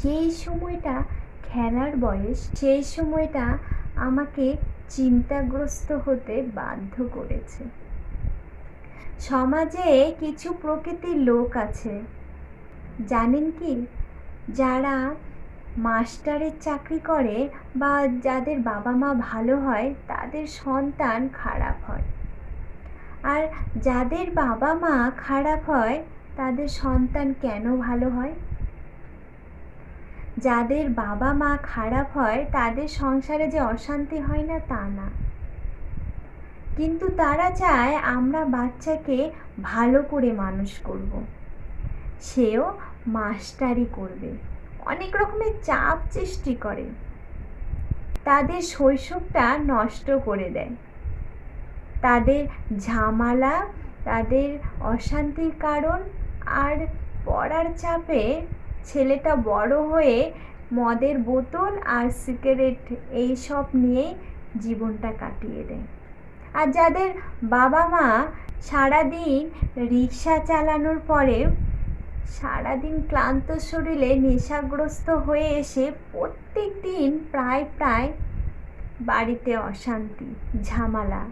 যেই সময়টা খেলার বয়স, সেই সময়টা আমাকে চিন্তাগ্রস্ত হতে বাধ্য করেছে। সমাজে কিছু প্রকৃতির লোক আছে, জানেন কি, যারা মাস্টারের চাকরি করে বা যাদের বাবা মা ভালো হয় তাদের সন্তান খারাপ হয়, আর যাদের বাবা মা খারাপ হয় তাদের সন্তান কেন ভালো হয়? যাদের বাবা মা খারাপ হয় তাদের সংসারে যে অশান্তি হয় না তা না, কিন্তু তারা চায় আমরা বাচ্চাকে ভালো করে মানুষ করব, সেও মাস্টারি করবে, অনেক রকমের চাপ সৃষ্টি করে, তাদের শৈশবটা নষ্ট করে দেয়। তাদের ঝামেলা, তাদের অশান্তির কারণ, আর পড়ার চাপে ছেলেটা বড় হয়ে মদের বোতল আর সিগারেট এইসব নিয়েই জীবনটা কাটিয়ে দেয়। আর যাদের বাবা মা সারাদিন রিক্সা চালানোর পরে সারাদিন ক্লান্ত শরীরে নেশাগ্রস্ত হয়ে এসে প্রত্যেক দিন প্রায় বাড়িতে অশান্তি ঝামেলা,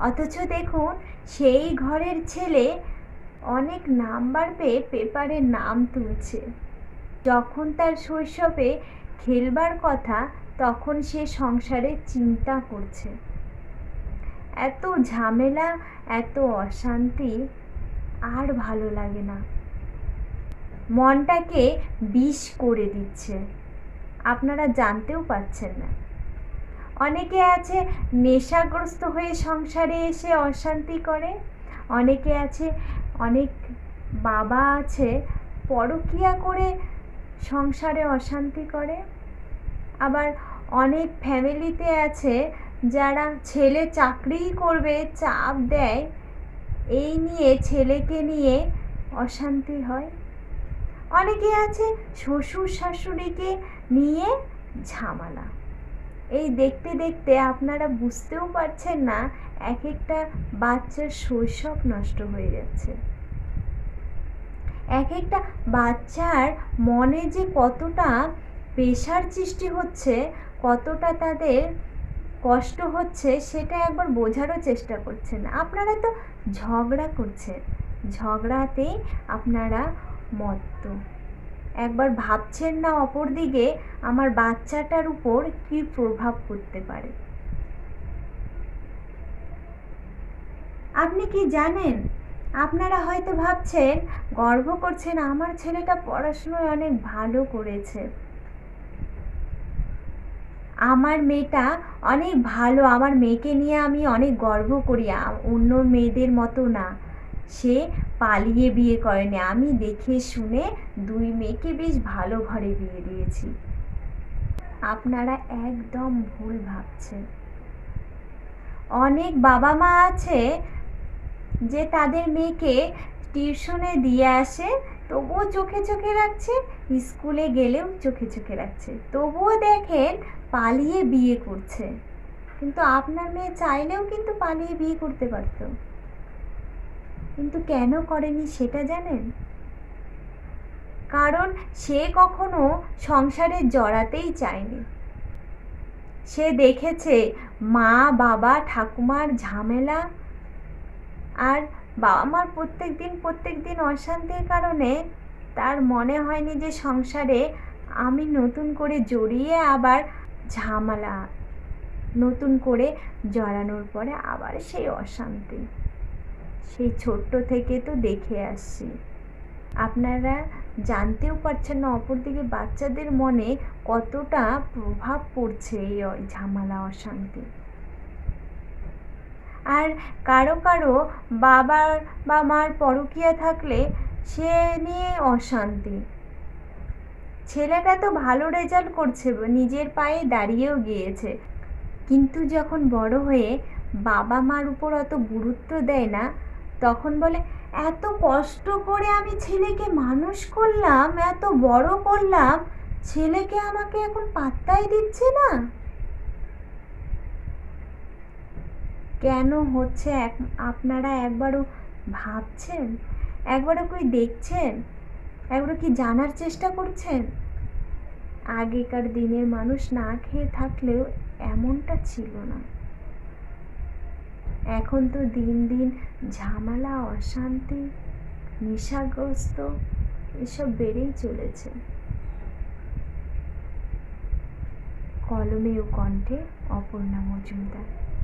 অথচ দেখুন সেই ঘরের ছেলে অনেক নাম্বার পেয়ে পেপারে নাম তুলছে। যখন তার শৈশবে খেলবার কথা তখন সে সংসারে চিন্তা করছে। এত ঝামেলা, এত অশান্তি আর ভালো লাগে না, মনটাকে বিষ করে দিচ্ছে, আপনারা জানতেও পারছেন না। অনেকে আছে নেশাগ্রস্ত হয়ে সংসারে এসে অশান্তি করে, অনেকে আছে, অনেক বাবা আছে পরকীয়া করে সংসারে অশান্তি করে, আবার অনেক ফ্যামিলিতে আছে যারা ছেলে চাকরিই করবে চাপ দেয়, এই নিয়ে ছেলেকে নিয়ে অশান্তি হয়। অনেকে আছে শ্বশুর শাশুড়িকে নিয়ে ঝামেলা। এই দেখতে দেখতে আপনারা বুঝতেও পারছেন না এক একটা বাচ্চার শৈশব নষ্ট হয়ে যাচ্ছে। এক একটা বাচ্চার মনে যে কতটা প্রেশার সৃষ্টি হচ্ছে, কতটা তাদের কষ্ট হচ্ছে সেটা একবার বোঝারও চেষ্টা করছেন না। আপনারা তো ঝগড়া করছেন, ঝগড়াতেই আপনারা মত্ত, একবার ভাবছেন না অপর দিকে আমার বাচ্চাটার উপর কী প্রভাব পড়তে পারে। আপনি কি জানেন, আপনারা হয়তো ভাবছেন, গর্ব করছেন আমার ছেলেটা পড়াশোনায় অনেক ভালো করেছে, আমার মেয়েটা অনেক ভালো, আমার মেয়েকে নিয়ে আমি অনেক গর্ব করি, অন্য মেয়েদের মতো না, সে পালিয়ে বিয়ে করেনি, আমি দেখে শুনে দুই মেয়েকে বেশ ভালো ঘরে বিয়ে দিয়েছি। আপনারা একদম ভুল ভাবছেন। অনেক বাবা মা আছে যে তাদের মেয়েকে টিউশনে দিয়ে আসে, তবুও চোখে চোখে রাখছে, স্কুলে গেলেও চোখে চোখে রাখছে, তবুও দেখেন পালিয়ে বিয়ে করছে। কিন্তু আপনার মেয়ে চাইলেও কিন্তু পালিয়ে বিয়ে করতে পারত, কিন্তু কেন করেনি সেটা জানেন? কারণ সে কখনো সংসারে জড়াতেই চায়নি। সে দেখেছে মা বাবা ঠাকুমার ঝামেলা, আর বাবা মার প্রত্যেক দিন অশান্তির কারণে তার মনে হয়নি যে সংসারে আমি নতুন করে জড়িয়ে আবার ঝামেলা, নতুন করে জড়ানোর পরে আবার সেই অশান্তি, সেই ছোট্ট থেকে তো দেখে আসছি। আপনারা জানতেও পারছেন না অপরদিকে বাচ্চাদের মনে কতটা প্রভাব পড়ছে এই ঝামেলা অশান্তি। আর কারো কারো বাবার বা মার পরকীয়া থাকলে সে নিয়ে অশান্তি। ছেলেটা তো ভালো রেজাল্ট করছে, নিজের পায়ে দাঁড়িয়েও গিয়েছে, কিন্তু যখন বড় হয়ে বাবা মার উপর অত গুরুত্ব দেয় না, তখন বলে এত কষ্ট করে আমি ছেলেকে মানুষ করলাম, এত বড় করলাম, ছেলেকে আমাকে এখন পাত্তাই দিচ্ছে না। কেন হচ্ছে আপনারা একবারও ভাবছেন? একবারও কি দেখছেন? একবারও কি জানার চেষ্টা করছেন? আগেকার দিনের মানুষ না খেয়ে থাকলেও এমনটা ছিল না। এখন তো দিন দিন ঝামেলা, অশান্তি, নেশাগ্রস্ত এসব বেড়েই চলেছে। কলমে ও কণ্ঠে অপর্ণা মজুমদার।